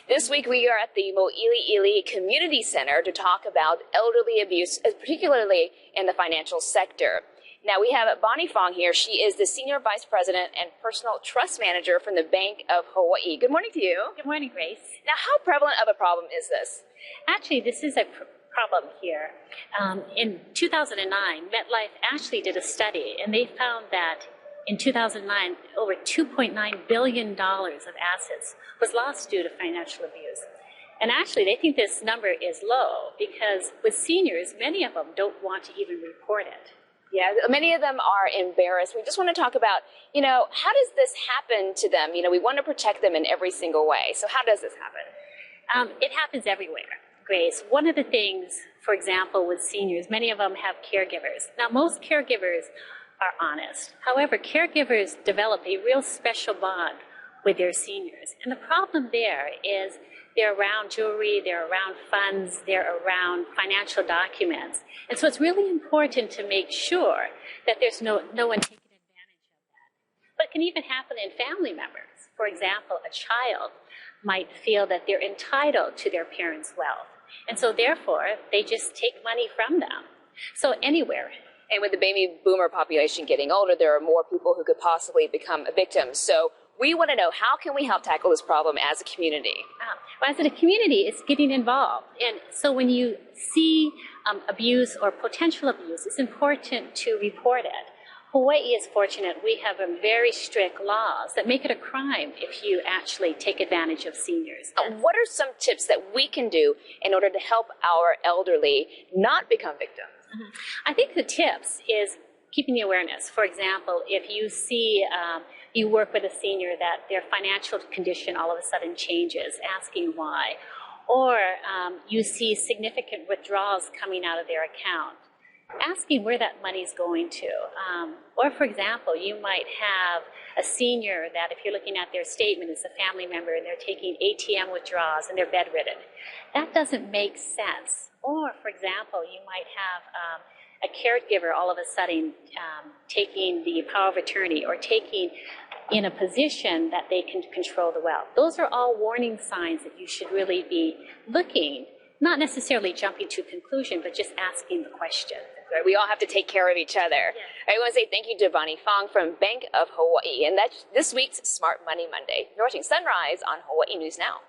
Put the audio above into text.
This week we are at the Mo'ili'ili Community Center to talk about elderly abuse, particularly in the financial sector. Now we have Bonnie Fong here. She is the Senior Vice President and Personal Trust Manager from the Bank of Hawaii. Good morning to you. Good morning, Grace. Now, how prevalent of a problem is this? Actually, this is a problem here. In 2009, MetLife actually did a study, and they found that in 2009, over $2.9 billion of assets was lost due to financial abuse. And actually, they think this number is low because with seniors, many of them don't want to even report it. Yeah, many of them are embarrassed. We just want to talk about, how does this happen to them? We want to protect them in every single way. So how does this happen? It happens everywhere, Grace. One of the things, for example, with seniors, many of them have caregivers. Now, most caregivers are honest. However, caregivers develop a real special bond with their seniors. And the problem there is they're around jewelry, they're around funds, they're around financial documents. And so it's really important to make sure that there's no one taking advantage of that. But it can even happen in family members. For example, a child might feel that they're entitled to their parents' wealth. And so therefore, they just take money from them. So anywhere. And with the baby boomer population getting older, there are more people who could possibly become victims. So we want to know, how can we help tackle this problem as a community? Well, as a community, it's getting involved. And so when you see abuse or potential abuse, it's important to report it. Hawaii is fortunate. We have very strict laws that make it a crime if you actually take advantage of seniors. What are some tips that we can do in order to help our elderly not become victims? I think the tips is keeping the awareness. For example, if you see, you work with a senior that their financial condition all of a sudden changes, asking why. Or you see significant withdrawals coming out of their account, asking where that money's going to. Or for example, you might have a senior that if you're looking at their statement as a family member and they're taking ATM withdrawals and they're bedridden. That doesn't make sense. Or for example, you might have a caregiver all of a sudden taking the power of attorney or taking in a position that they can control the wealth. Those are all warning signs that you should really be looking, not necessarily jumping to conclusion, but just asking the question. Right. We all have to take care of each other. Yes. I want to say thank you to Bonnie Fong from Bank of Hawaii. And that's this week's Smart Money Monday. You're watching Sunrise on Hawaii News Now.